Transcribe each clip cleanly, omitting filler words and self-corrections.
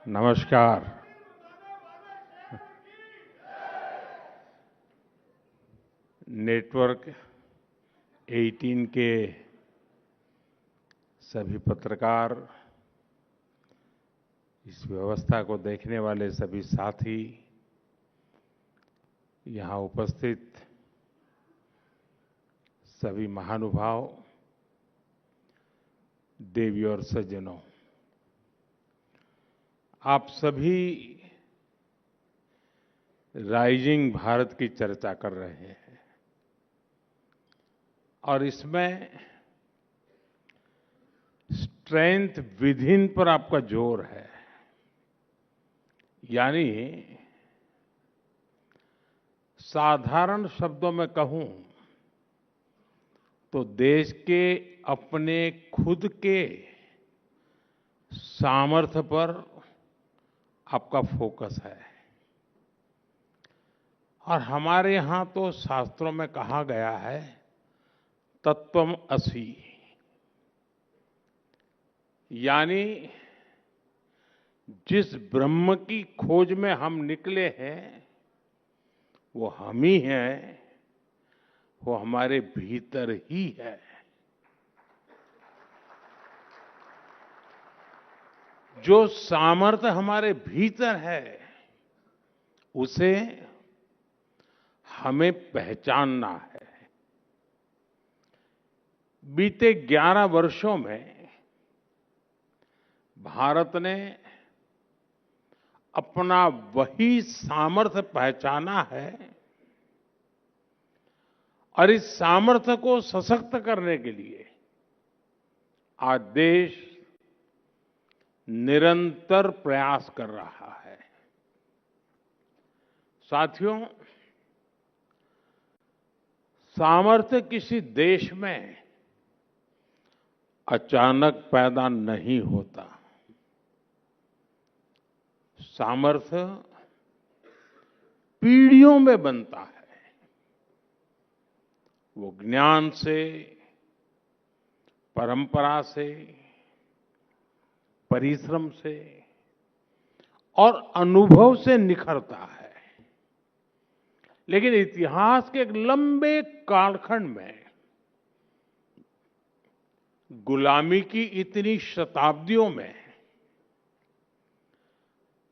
नमस्कार। नेटवर्क 18 के सभी पत्रकार, इस व्यवस्था को देखने वाले सभी साथी, यहाँ उपस्थित सभी महानुभाव, देवी और सज्जनों, आप सभी राइजिंग भारत की चर्चा कर रहे हैं और इसमें स्ट्रेंथ विद इन पर आपका जोर है। यानी साधारण शब्दों में कहूं तो देश के अपने खुद के सामर्थ्य पर आपका फोकस है। और हमारे यहां तो शास्त्रों में कहा गया है, तत्वम असि, यानी जिस ब्रह्म की खोज में हम निकले हैं वो हम ही हैं, वो हमारे भीतर ही है। जो सामर्थ्य हमारे भीतर है उसे हमें पहचानना है। बीते 11 वर्षों में भारत ने अपना वही सामर्थ्य पहचाना है और इस सामर्थ्य को सशक्त करने के लिए आज देश निरंतर प्रयास कर रहा है। साथियों, सामर्थ्य किसी देश में अचानक पैदा नहीं होता। सामर्थ्य पीढ़ियों में बनता है। वो ज्ञान से, परंपरा से, परिश्रम से और अनुभव से निखरता है। लेकिन इतिहास के एक लंबे कालखंड में गुलामी की इतनी शताब्दियों में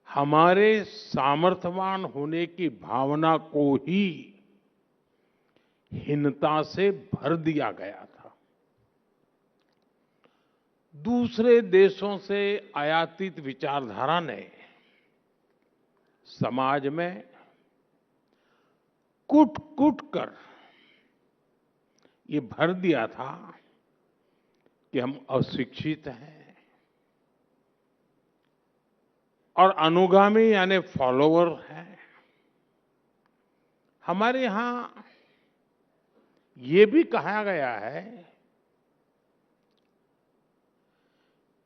हमारे सामर्थ्यवान होने की भावना को ही हीनता से भर दिया गया था। दूसरे देशों से आयातित विचारधारा ने समाज में कूट-कूट कर ये भर दिया था कि हम अशिक्षित हैं और अनुगामी यानी फॉलोवर हैं। हमारे यहां ये भी कहा गया है,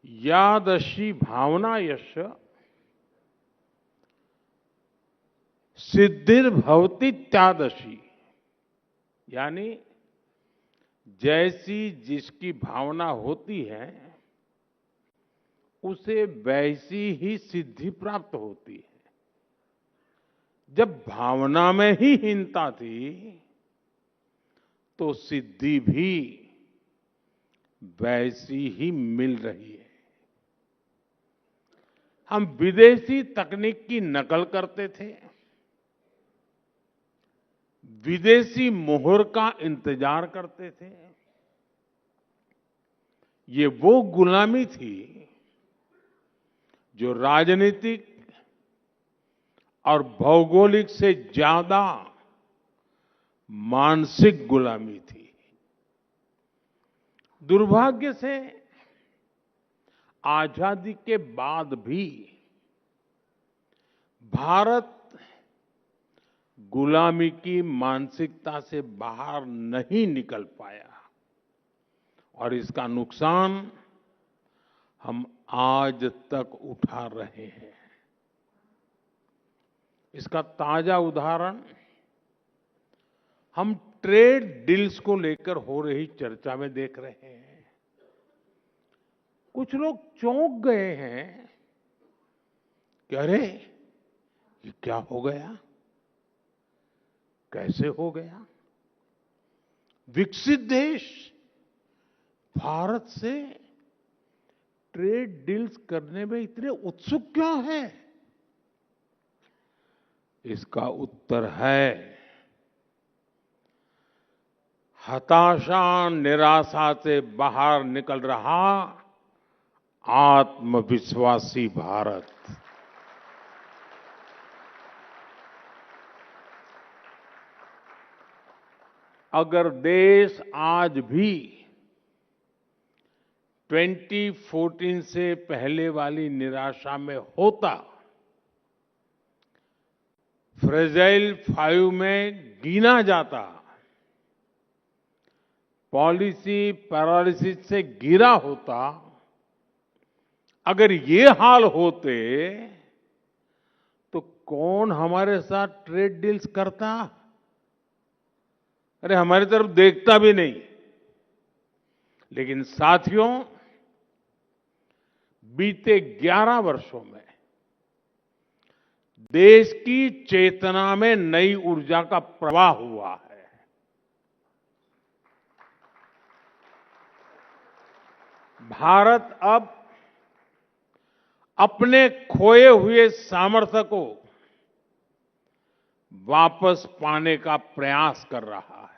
यादशी भावना यश सिद्धिर्भवति त्यादशी, यानी जैसी जिसकी भावना होती है उसे वैसी ही सिद्धि प्राप्त होती है। जब भावना में ही हीनता थी तो सिद्धि भी वैसी ही मिल रही है। हम विदेशी तकनीक की नकल करते थे, विदेशी मोहर का इंतजार करते थे। ये वो गुलामी थी जो राजनीतिक और भौगोलिक से ज्यादा मानसिक गुलामी थी। दुर्भाग्य से आजादी के बाद भी भारत गुलामी की मानसिकता से बाहर नहीं निकल पाया और इसका नुकसान हम आज तक उठा रहे हैं। इसका ताजा उदाहरण हम ट्रेड डील्स को लेकर हो रही चर्चा में देख रहे हैं। कुछ लोग चौंक गए हैं कि अरे ये क्या हो गया, कैसे हो गया। विकसित देश भारत से ट्रेड डील्स करने में इतने उत्सुक क्यों है? इसका उत्तर है हताशा निराशा से बाहर निकल रहा आत्मविश्वासी भारत। अगर देश आज भी 2014 से पहले वाली निराशा में होता, फ्रेजाइल 5 में गिना जाता, पॉलिसी पैरालिसिस से गिरा होता, अगर ये हाल होते तो कौन हमारे साथ ट्रेड डील्स करता? अरे हमारी तरफ देखता भी नहीं। लेकिन साथियों, बीते 11 वर्षों में देश की चेतना में नई ऊर्जा का प्रवाह हुआ है। भारत अब अपने खोए हुए सामर्थ्य को वापस पाने का प्रयास कर रहा है।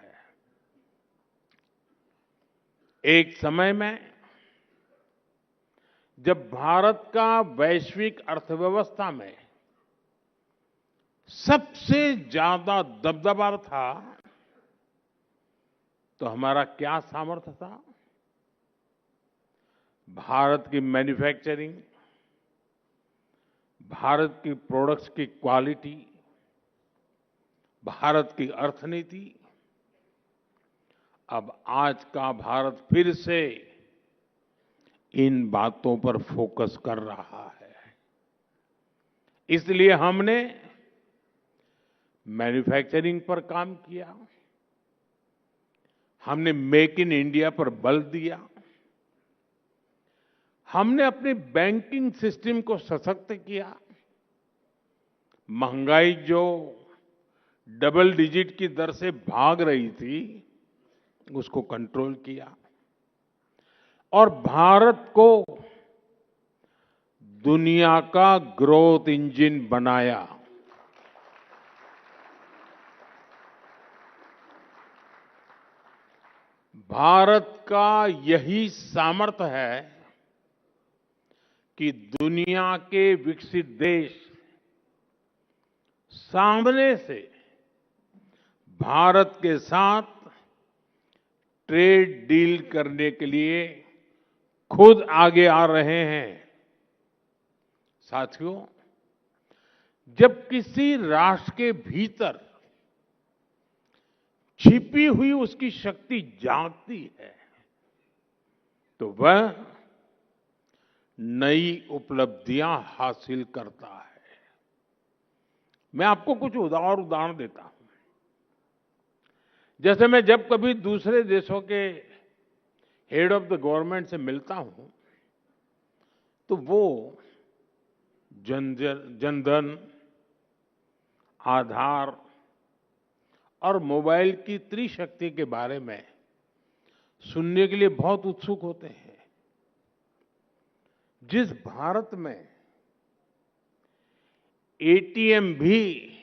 एक समय में जब भारत का वैश्विक अर्थव्यवस्था में सबसे ज्यादा दबदबा था, तो हमारा क्या सामर्थ्य था? भारत की मैन्युफैक्चरिंग, भारत की प्रोडक्ट्स की क्वालिटी, भारत की अर्थनीति। अब आज का भारत फिर से इन बातों पर फोकस कर रहा है। इसलिए हमने मैन्युफैक्चरिंग पर काम किया, हमने मेक इन इंडिया पर बल दिया, हमने अपने बैंकिंग सिस्टम को सशक्त किया, महंगाई जो डबल डिजिट की दर से भाग रही थी उसको कंट्रोल किया और भारत को दुनिया का ग्रोथ इंजन बनाया। भारत का यही सामर्थ्य है कि दुनिया के विकसित देश सामने से भारत के साथ ट्रेड डील करने के लिए खुद आगे आ रहे हैं। साथियों, जब किसी राष्ट्र के भीतर छिपी हुई उसकी शक्ति जागती है तो वह नई उपलब्धियां हासिल करता है। मैं आपको कुछ उदाहरण देता हूं। जैसे मैं जब कभी दूसरे देशों के हेड ऑफ द गवर्नमेंट से मिलता हूं तो वो जनधन, आधार और मोबाइल की त्रिशक्ति के बारे में सुनने के लिए बहुत उत्सुक होते हैं। जिस भारत में एटीएम भी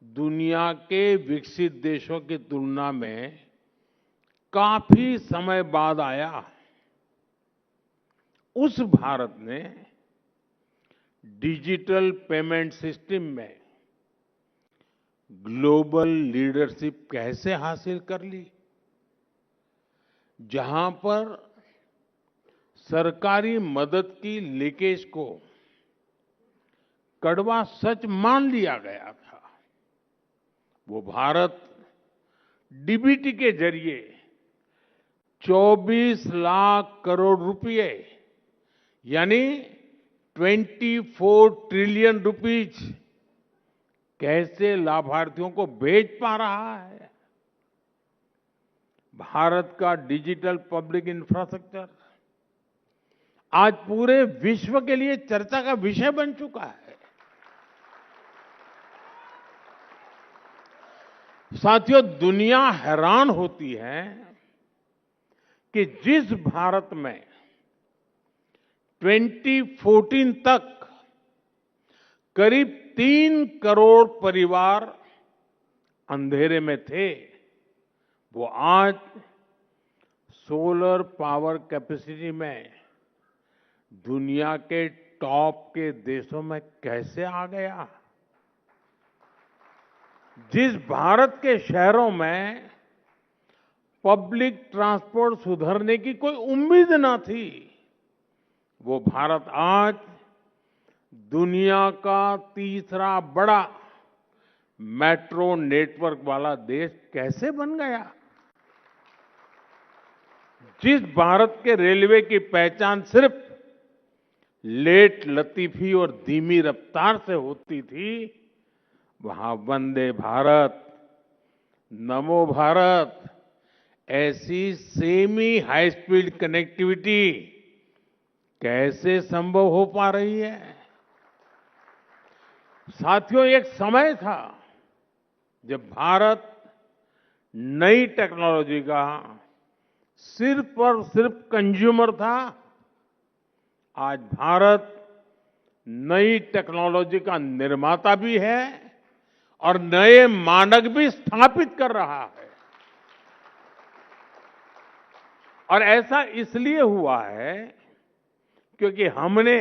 दुनिया के विकसित देशों की तुलना में काफी समय बाद आया, उस भारत ने डिजिटल पेमेंट सिस्टम में ग्लोबल लीडरशिप कैसे हासिल कर ली, जहां पर सरकारी मदद की लीकेज को कड़वा सच मान लिया गया था। वो भारत डीबीटी के जरिए 24 लाख करोड़ रुपए यानी 24 ट्रिलियन रुपीज कैसे लाभार्थियों को भेज पा रहा है। भारत का डिजिटल पब्लिक इंफ्रास्ट्रक्चर आज पूरे विश्व के लिए चर्चा का विषय बन चुका है। साथियों, दुनिया हैरान होती है कि जिस भारत में 2014 तक करीब 3 करोड़ परिवार अंधेरे में थे, वो आज सोलर पावर कैपेसिटी में दुनिया के टॉप के देशों में कैसे आ गया। जिस भारत के शहरों में पब्लिक ट्रांसपोर्ट सुधरने की कोई उम्मीद न थी, वो भारत आज दुनिया का तीसरा बड़ा मेट्रो नेटवर्क वाला देश कैसे बन गया। जिस भारत के रेलवे की पहचान सिर्फ लेट लतीफी और धीमी रफ्तार से होती थी, वहां वंदे भारत, नमो भारत ऐसी सेमी हाई स्पीड कनेक्टिविटी कैसे संभव हो पा रही है। साथियों, एक समय था जब भारत नई टेक्नोलॉजी का सिर्फ और सिर्फ कंज्यूमर था। आज भारत नई टेक्नोलॉजी का निर्माता भी है और नए मानक भी स्थापित कर रहा है। और ऐसा इसलिए हुआ है क्योंकि हमने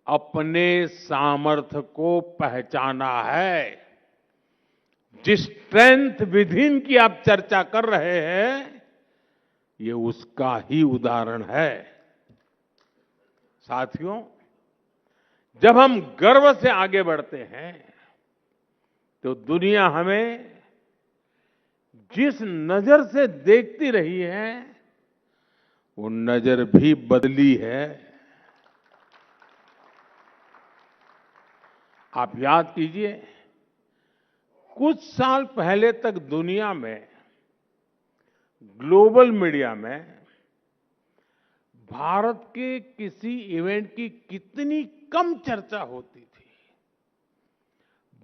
अपने सामर्थ्य को पहचाना है। जिस स्ट्रेंथ विदिन की आप चर्चा कर रहे हैं, ये उसका ही उदाहरण है। साथियों, जब हम गर्व से आगे बढ़ते हैं तो दुनिया हमें जिस नजर से देखती रही है, वो नजर भी बदली है। आप याद कीजिए, कुछ साल पहले तक दुनिया में ग्लोबल मीडिया में भारत के किसी इवेंट की कितनी कम चर्चा होती थी।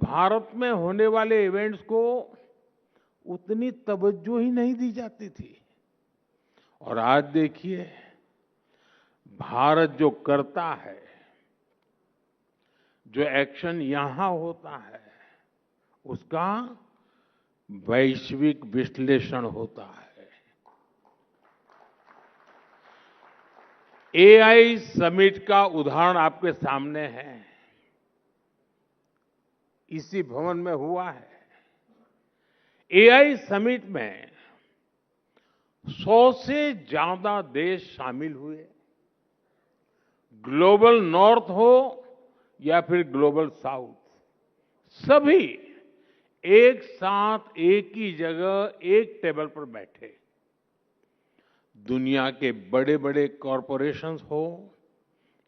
भारत में होने वाले इवेंट्स को उतनी तवज्जो ही नहीं दी जाती थी। और आज देखिए, भारत जो करता है, जो एक्शन यहां होता है, उसका वैश्विक विश्लेषण होता है। एआई समिट का उदाहरण आपके सामने है। इसी भवन में हुआ है। एआई समिट में 100 से ज्यादा देश शामिल हुए। ग्लोबल नॉर्थ हो या फिर ग्लोबल साउथ, सभी एक साथ एक ही जगह एक टेबल पर बैठे। दुनिया के बड़े बड़े कॉरपोरेशंस हो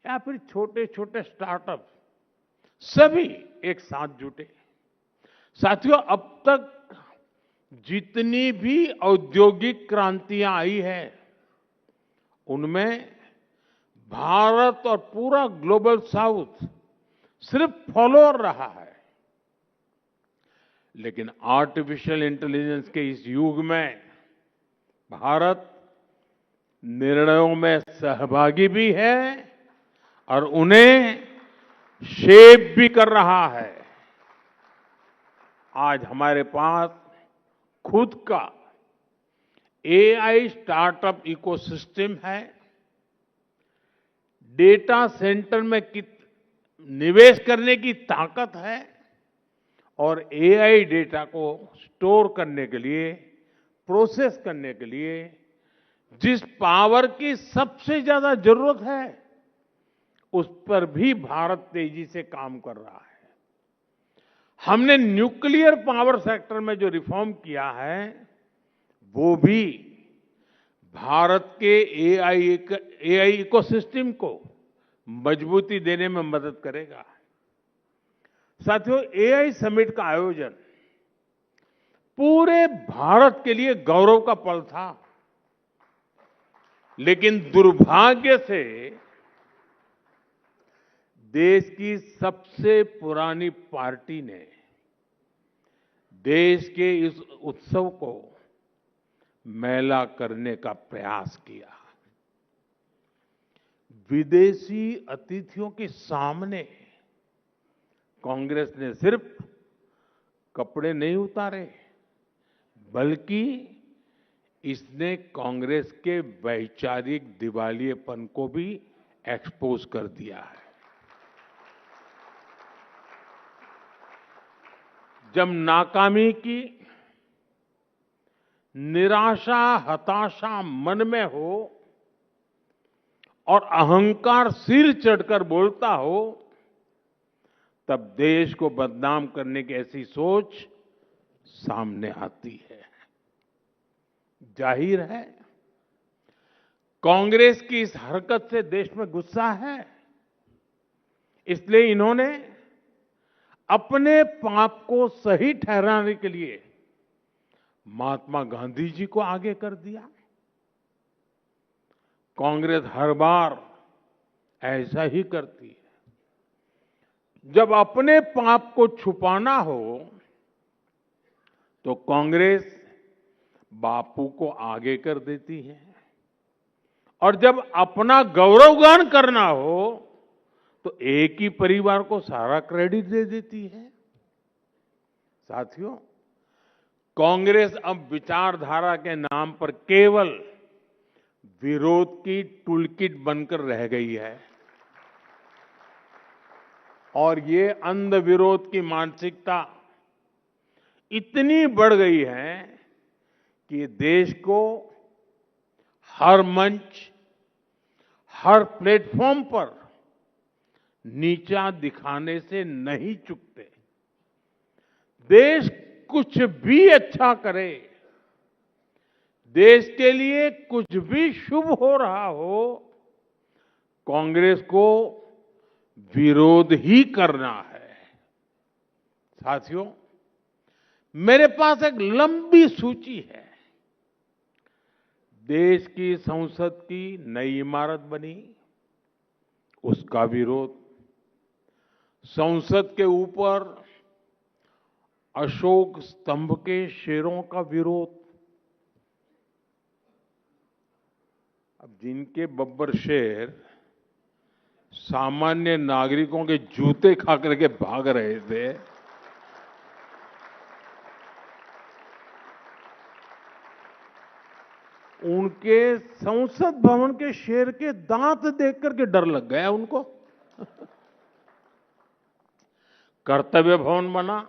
या फिर छोटे छोटे स्टार्टअप, सभी एक साथ जुटे। साथियों, अब तक जितनी भी औद्योगिक क्रांतियां आई है, उनमें भारत और पूरा ग्लोबल साउथ सिर्फ फॉलोअर रहा है। लेकिन आर्टिफिशियल इंटेलिजेंस के इस युग में भारत निर्णयों में सहभागी भी है और उन्हें शेप भी कर रहा है। आज हमारे पास खुद का एआई स्टार्टअप इकोसिस्टम है। डेटा सेंटर में निवेश करने की ताकत है और एआई डेटा को स्टोर करने के लिए, प्रोसेस करने के लिए जिस पावर की सबसे ज्यादा जरूरत है, उस पर भी भारत तेजी से काम कर रहा है। हमने न्यूक्लियर पावर सेक्टर में जो रिफॉर्म किया है, वो भी भारत के एआई इकोसिस्टम को मजबूती देने में मदद करेगा। साथियों, एआई समिट का आयोजन पूरे भारत के लिए गौरव का पल था। लेकिन दुर्भाग्य से देश की सबसे पुरानी पार्टी ने देश के इस उत्सव को मैला करने का प्रयास किया। विदेशी अतिथियों के सामने कांग्रेस ने सिर्फ कपड़े नहीं उतारे, बल्कि इसने कांग्रेस के वैचारिक दिवालियेपन को भी एक्सपोज कर दिया है। जब नाकामी की निराशा, हताशा मन में हो और अहंकार सिर चढ़कर बोलता हो, तब देश को बदनाम करने की ऐसी सोच सामने आती है। जाहिर है, कांग्रेस की इस हरकत से देश में गुस्सा है। इसलिए इन्होंने अपने पाप को सही ठहराने के लिए महात्मा गांधी जी को आगे कर दिया। कांग्रेस हर बार ऐसा ही करती है। जब अपने पाप को छुपाना हो तो कांग्रेस बापू को आगे कर देती है, और जब अपना गौरवगान करना हो तो एक ही परिवार को सारा क्रेडिट दे देती है। साथियों, कांग्रेस अब विचारधारा के नाम पर केवल विरोध की टूलकिट बनकर रह गई है, और ये अंध विरोध की मानसिकता इतनी बढ़ गई है कि देश को हर मंच, हर प्लेटफॉर्म पर नीचा दिखाने से नहीं चूकते। देश कुछ भी अच्छा करे, देश के लिए कुछ भी शुभ हो रहा हो, कांग्रेस को विरोध ही करना है। साथियों, मेरे पास एक लंबी सूची है। देश की संसद की नई इमारत बनी, उसका विरोध। संसद के ऊपर अशोक स्तंभ के शेरों का विरोध। अब जिनके बब्बर शेर सामान्य नागरिकों के जूते खा करके भाग रहे थे, उनके संसद भवन के शेर के दांत देख करके डर लग गया उनको। कर्तव्य भवन बना,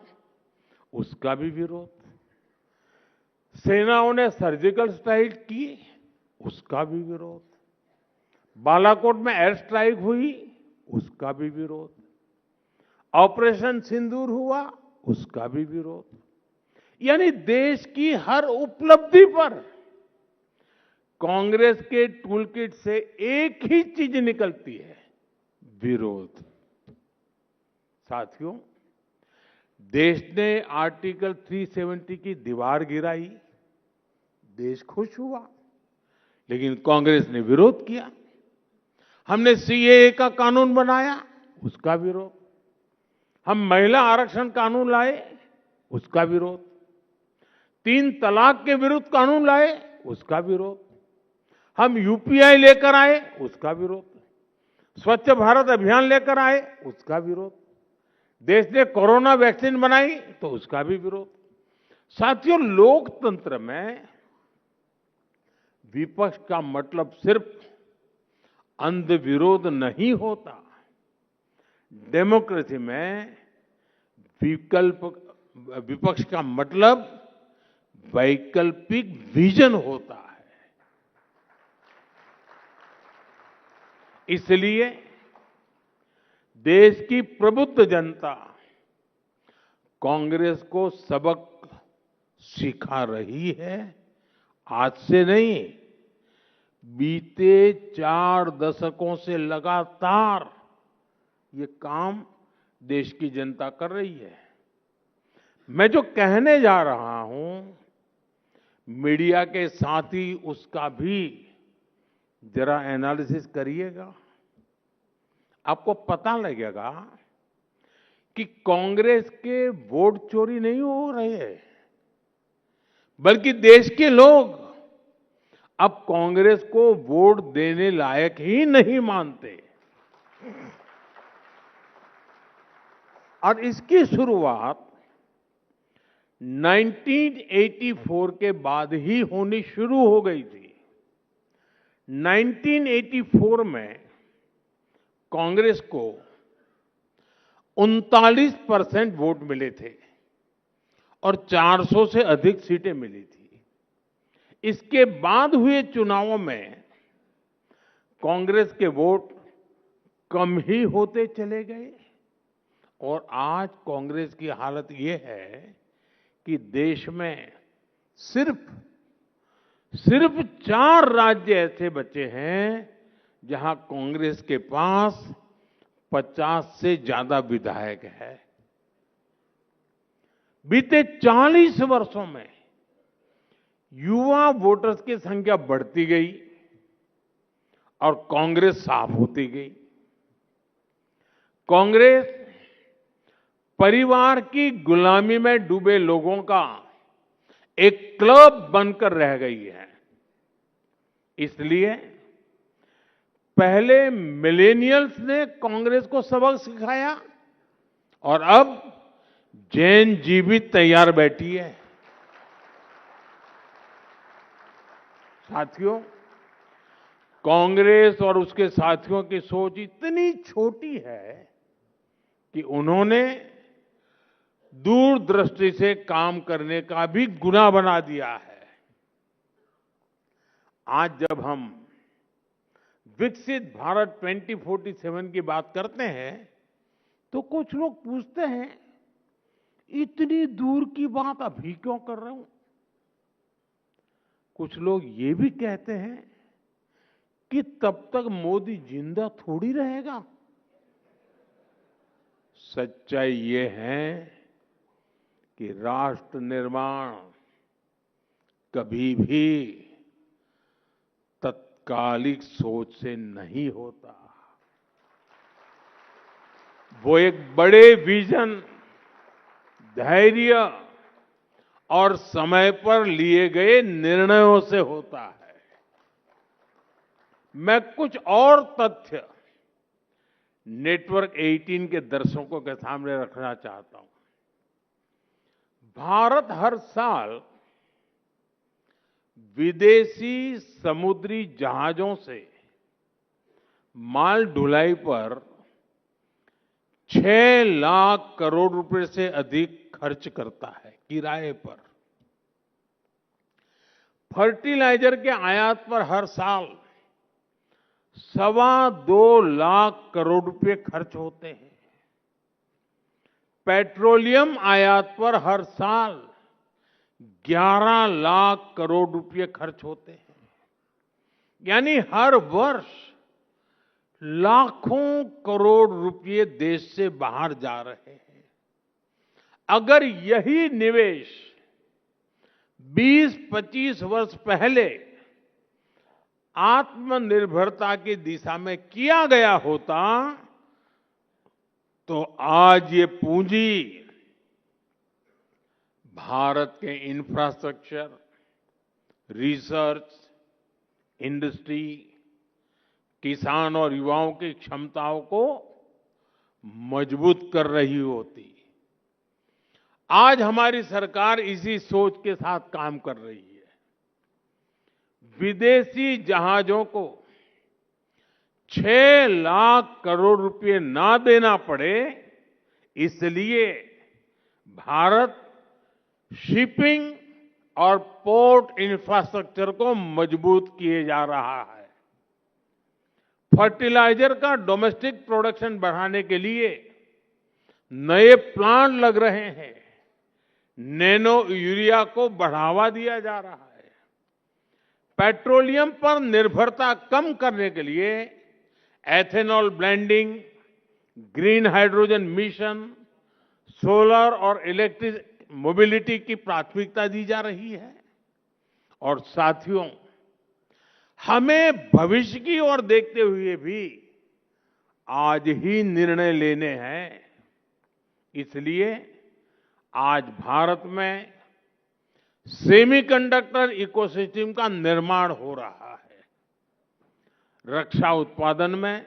उसका भी विरोध। सेनाओं ने सर्जिकल स्ट्राइक की, उसका भी विरोध। बालाकोट में एयर स्ट्राइक हुई, उसका भी विरोध। ऑपरेशन सिंदूर हुआ, उसका भी विरोध। यानी देश की हर उपलब्धि पर कांग्रेस के टूलकिट से एक ही चीज निकलती है, विरोध। साथियों, देश ने आर्टिकल 370 की दीवार गिराई, देश खुश हुआ, लेकिन कांग्रेस ने विरोध किया। हमने सीएए का कानून बनाया, उसका विरोध। हम महिला आरक्षण कानून लाए, उसका विरोध। 3 तलाक के विरुद्ध कानून लाए, उसका विरोध। हम यूपीआई लेकर आए, उसका विरोध। स्वच्छ भारत अभियान लेकर आए, उसका विरोध। देश ने कोरोना वैक्सीन बनाई, तो उसका भी विरोध। साथियों, लोकतंत्र में विपक्ष का मतलब सिर्फ अंध विरोध नहीं होता। डेमोक्रेसी में विपक्ष का मतलब वैकल्पिक विजन होता है। इसलिए देश की प्रबुद्ध जनता कांग्रेस को सबक सिखा रही है। आज से नहीं, बीते 4 दशकों से लगातार ये काम देश की जनता कर रही है। मैं जो कहने जा रहा हूं, मीडिया के साथ ही उसका भी जरा एनालिसिस करिएगा, आपको पता लगेगा कि कांग्रेस के वोट चोरी नहीं हो रहे हैं, बल्कि देश के लोग अब कांग्रेस को वोट देने लायक ही नहीं मानते। और इसकी शुरुआत 1984 के बाद ही होनी शुरू हो गई थी। 1984 में कांग्रेस को 39% वोट मिले थे और 400 से अधिक सीटें मिली थी। इसके बाद हुए चुनावों में कांग्रेस के वोट कम ही होते चले गए और आज कांग्रेस की हालत ये है कि देश में सिर्फ 4 राज्य ऐसे बचे हैं जहां कांग्रेस के पास 50 से ज्यादा विधायक है। बीते 40 वर्षों में युवा वोटर्स की संख्या बढ़ती गई और कांग्रेस साफ होती गई। कांग्रेस परिवार की गुलामी में डूबे लोगों का एक क्लब बनकर रह गई है। इसलिए पहले मिलेनियल्स ने कांग्रेस को सबक सिखाया और अब जेन जी भी तैयार बैठी है। साथियों, कांग्रेस और उसके साथियों की सोच इतनी छोटी है कि उन्होंने दूरदृष्टि से काम करने का भी गुनाह बना दिया है। आज जब हम विकसित भारत 2047 की बात करते हैं तो कुछ लोग पूछते हैं, इतनी दूर की बात अभी क्यों कर रहे हो? कुछ लोग ये भी कहते हैं कि तब तक मोदी जिंदा थोड़ी रहेगा। सच्चाई ये है कि राष्ट्र निर्माण कभी भी तत्कालिक सोच से नहीं होता। वो एक बड़े विजन, धैर्य और समय पर लिए गए निर्णयों से होता है। मैं कुछ और तथ्य नेटवर्क 18 के दर्शकों के सामने रखना चाहता हूं। भारत हर साल विदेशी समुद्री जहाजों से माल ढुलाई पर 6 लाख करोड़ रुपए से अधिक खर्च करता है किराए पर। फर्टिलाइजर के आयात पर हर साल 2.25 लाख करोड़ रुपए खर्च होते हैं। पेट्रोलियम आयात पर हर साल 11 लाख करोड़ रुपए खर्च होते हैं। यानी हर वर्ष लाखों करोड़ रुपए देश से बाहर जा रहे हैं। अगर यही निवेश 20-25 वर्ष पहले आत्मनिर्भरता की दिशा में किया गया होता तो आज ये पूंजी भारत के इंफ्रास्ट्रक्चर, रिसर्च, इंडस्ट्री, किसान और युवाओं की क्षमताओं को मजबूत कर रही होती। आज हमारी सरकार इसी सोच के साथ काम कर रही है। विदेशी जहाजों को 6 लाख करोड़ रुपए ना देना पड़े, इसलिए भारत शिपिंग और पोर्ट इंफ्रास्ट्रक्चर को मजबूत किए जा रहा है। फर्टिलाइजर का डोमेस्टिक प्रोडक्शन बढ़ाने के लिए नए प्लांट लग रहे हैं। नैनो यूरिया को बढ़ावा दिया जा रहा है। पेट्रोलियम पर निर्भरता कम करने के लिए ethanol blending, green hydrogen mission, solar और इलेक्ट्रिक मोबिलिटी की प्राथमिकता दी जा रही है। और साथियों, हमें भविष्य की ओर देखते हुए भी आज ही निर्णय लेने हैं। इसलिए आज भारत में सेमीकंडक्टर इकोसिस्टम का निर्माण हो रहा है। रक्षा उत्पादन में,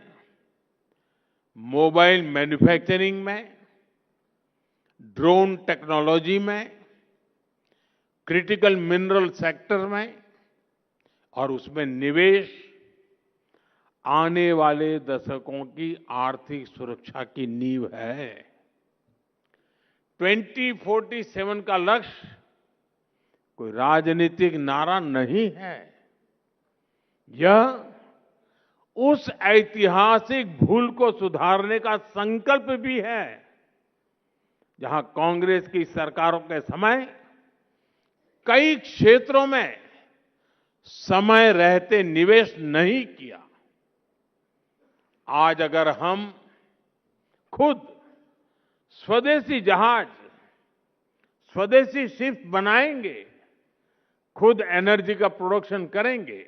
मोबाइल मैन्युफैक्चरिंग में, ड्रोन टेक्नोलॉजी में, क्रिटिकल मिनरल सेक्टर में और उसमें निवेश आने वाले दशकों की आर्थिक सुरक्षा की नींव है। 2047 का लक्ष्य कोई राजनीतिक नारा नहीं है। यह उस ऐतिहासिक भूल को सुधारने का संकल्प भी है जहां कांग्रेस की सरकारों के समय कई क्षेत्रों में समय रहते निवेश नहीं किया। आज अगर हम खुद स्वदेशी जहाज, स्वदेशी शिप बनाएंगे, खुद एनर्जी का प्रोडक्शन करेंगे,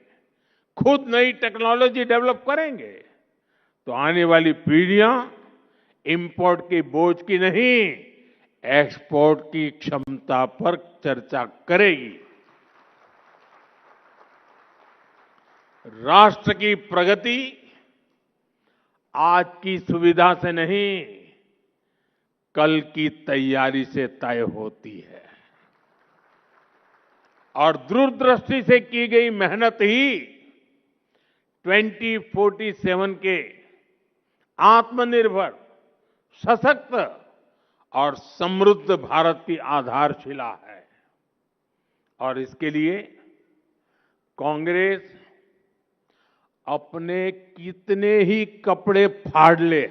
खुद नई टेक्नोलॉजी डेवलप करेंगे, तो आने वाली पीढ़ियां इंपोर्ट के बोझ की नहीं, एक्सपोर्ट की क्षमता पर चर्चा करेगी। राष्ट्र की प्रगति आज की सुविधा से नहीं, कल की तैयारी से तय होती है और दूरदृष्टि से की गई मेहनत ही 2047 के आत्मनिर्भर, सशक्त और समृद्ध भारत की आधारशिला है। और इसके लिए कांग्रेस अपने कितने ही कपड़े फाड़ ले,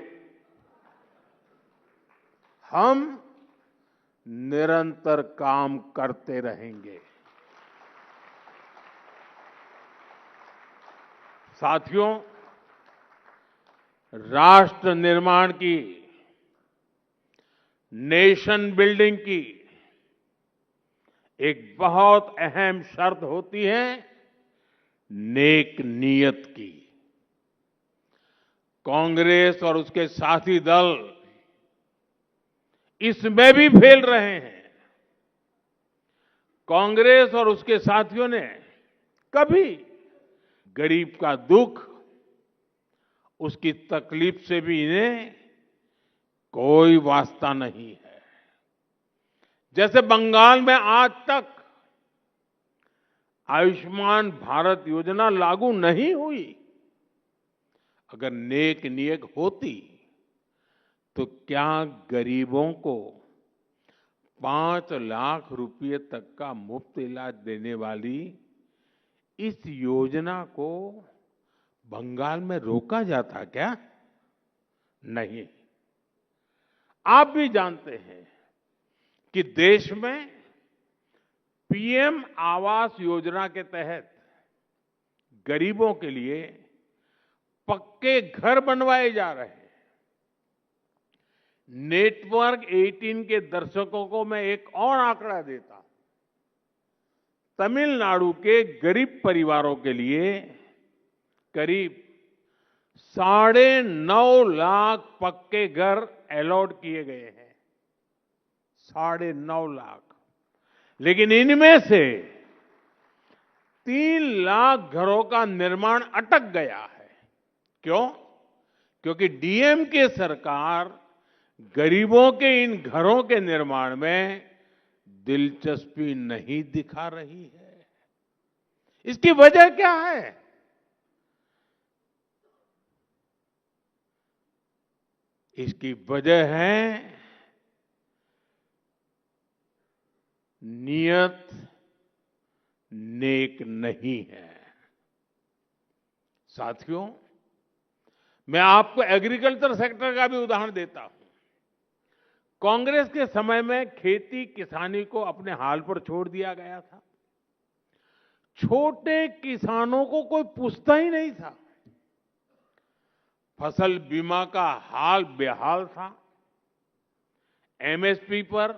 हम निरंतर काम करते रहेंगे। साथियों, राष्ट्र निर्माण की, नेशन बिल्डिंग की एक बहुत अहम शर्त होती है नेक नीयत की। कांग्रेस और उसके साथी दल इसमें भी फेल रहे हैं। कांग्रेस और उसके साथियों ने कभी गरीब का दुख, उसकी तकलीफ से भी इन्हें कोई वास्ता नहीं है। जैसे बंगाल में आज तक आयुष्मान भारत योजना लागू नहीं हुई। अगर नेक नीयत होती तो क्या गरीबों को 5 लाख रुपए तक का मुफ्त इलाज देने वाली इस योजना को बंगाल में रोका जाता क्या? नहीं। आप भी जानते हैं कि देश में पीएम आवास योजना के तहत गरीबों के लिए पक्के घर बनवाए जा रहे हैं। नेटवर्क 18 के दर्शकों को मैं एक और आंकड़ा देता हूं। तमिलनाडु के गरीब परिवारों के लिए करीब 9.5 लाख पक्के घर अलॉट किए गए हैं। 9.5 लाख। लेकिन इनमें से 3 लाख घरों का निर्माण अटक गया है। क्यों? क्योंकि डीएमके सरकार गरीबों के इन घरों के निर्माण में दिलचस्पी नहीं दिखा रही है। इसकी वजह क्या है? इसकी वजह है नियत नेक नहीं है। साथियों, मैं आपको एग्रीकल्चर सेक्टर का भी उदाहरण देता हूं। कांग्रेस के समय में खेती किसानी को अपने हाल पर छोड़ दिया गया था। छोटे किसानों को कोई पूछता ही नहीं था। फसल बीमा का हाल बेहाल था। एमएसपी पर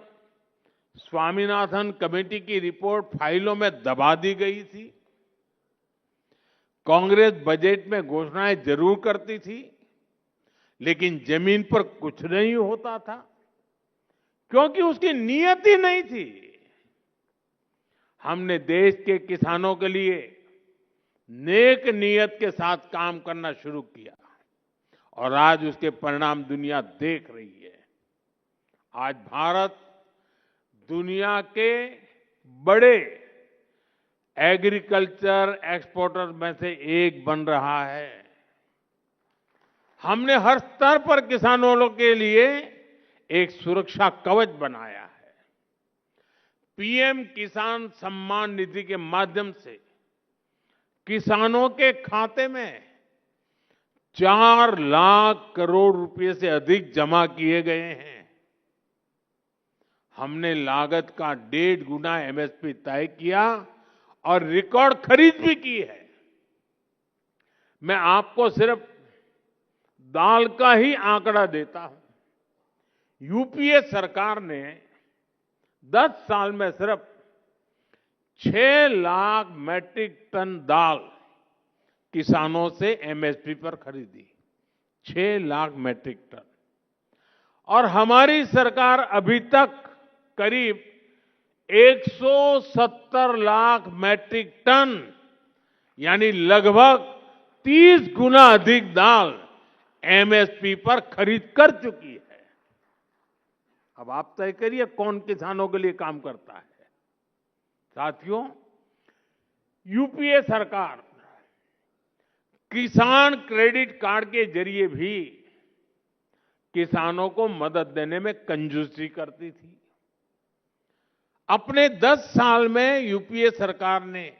स्वामीनाथन कमेटी की रिपोर्ट फाइलों में दबा दी गई थी। कांग्रेस बजट में घोषणाएं जरूर करती थी, लेकिन जमीन पर कुछ नहीं होता था, क्योंकि उसकी नीयत ही नहीं थी। हमने देश के किसानों के लिए नेक नीयत के साथ काम करना शुरू किया और आज उसके परिणाम दुनिया देख रही है। आज भारत दुनिया के बड़े एग्रीकल्चर एक्सपोर्टर में से एक बन रहा है। हमने हर स्तर पर किसानों के लिए एक सुरक्षा कवच बनाया है। पीएम किसान सम्मान निधि के माध्यम से किसानों के खाते में 4 लाख करोड़ रुपए से अधिक जमा किए गए हैं। हमने लागत का 1.5 गुना एमएसपी तय किया और रिकॉर्ड खरीद भी की है। मैं आपको सिर्फ दाल का ही आंकड़ा देता हूं। यूपीए सरकार ने 10 साल में सिर्फ 6 लाख मैट्रिक टन दाल किसानों से एमएसपी पर खरीदी। 6 लाख मैट्रिक टन। और हमारी सरकार अभी तक करीब 170 लाख मैट्रिक टन यानी लगभग 30 गुना अधिक दाल एमएसपी पर खरीद कर चुकी है। अब आप तय करिए कौन किसानों के लिए काम करता है। साथियों, यूपीए सरकार किसान क्रेडिट कार्ड के जरिए भी किसानों को मदद देने में कंजूसी करती थी। अपने 10 साल में यूपीए सरकार ने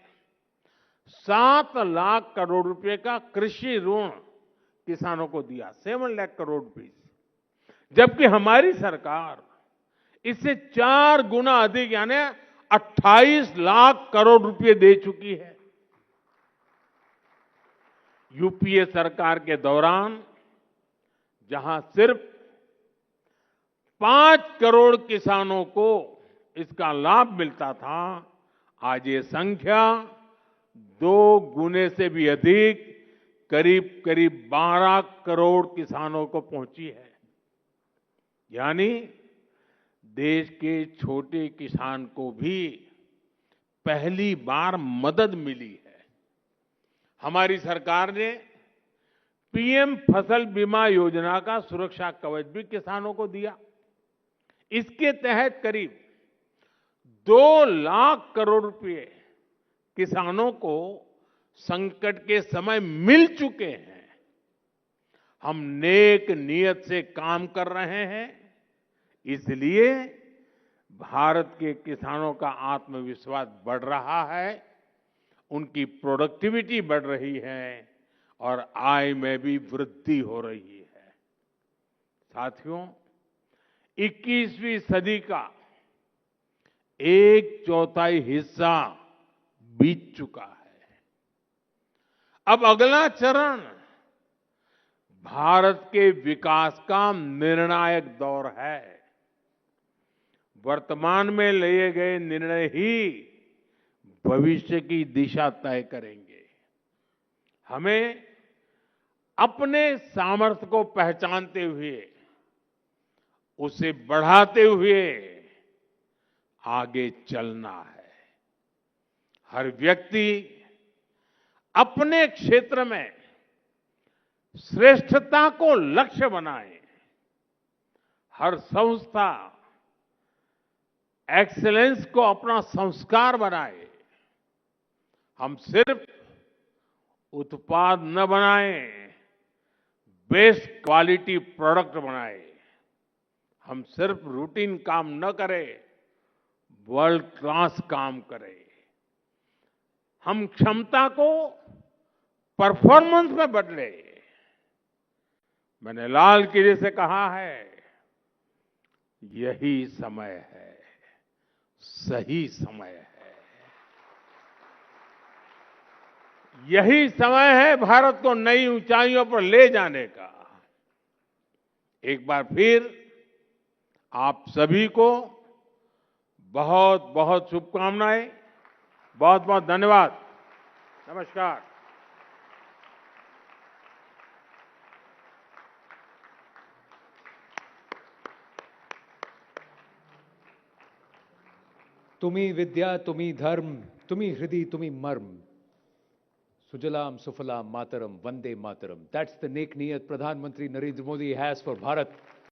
7 लाख करोड़ रुपए का कृषि ऋण किसानों को दिया, 7 लाख करोड़ रुपए, जबकि हमारी सरकार इससे 4 गुना अधिक यानी 28 लाख करोड़ रुपए दे चुकी है। यूपीए सरकार के दौरान जहां सिर्फ 5 करोड़ किसानों को इसका लाभ मिलता था, आज ये संख्या 2 गुने से भी अधिक करीब करीब 12 करोड़ किसानों को पहुंची है। यानी देश के छोटे किसान को भी पहली बार मदद मिली है। हमारी सरकार ने पीएम फसल बीमा योजना का सुरक्षा कवच भी किसानों को दिया। इसके तहत करीब 2 लाख करोड़ रुपए किसानों को संकट के समय मिल चुके हैं। हम नेक नियत से काम कर रहे हैं, इसलिए भारत के किसानों का आत्मविश्वास बढ़ रहा है, उनकी प्रोडक्टिविटी बढ़ रही है और आय में भी वृद्धि हो रही है। साथियों, 21वीं सदी का 1/4 हिस्सा बीत चुका है। अब अगला चरण भारत के विकास का निर्णायक दौर है। वर्तमान में लिए गए निर्णय ही भविष्य की दिशा तय करेंगे। हमें अपने सामर्थ्य को पहचानते हुए, उसे बढ़ाते हुए आगे चलना है। हर व्यक्ति अपने क्षेत्र में श्रेष्ठता को लक्ष्य बनाए। हर संस्था एक्सीलेंस को अपना संस्कार बनाए। हम सिर्फ उत्पाद न बनाएं, बेस्ट क्वालिटी प्रोडक्ट बनाएं। हम सिर्फ रूटीन काम न करें, वर्ल्ड क्लास काम करें। हम क्षमता को परफॉर्मेंस में बदले। मैंने लाल किले से कहा है, यही समय है, सही समय है। यही समय है भारत को नई ऊंचाइयों पर ले जाने का। एक बार फिर आप सभी को बहुत बहुत शुभकामनाएं। बहुत बहुत धन्यवाद। नमस्कार। तुम्ही विद्या, तुम्ही धर्म, तुम्ही हृदय, तुम्ही मर्म. Sujalam Sufalam Mataram Vande Mataram. That's the नेक नीयत Pradhan Mantri Narendra Modi has for Bharat.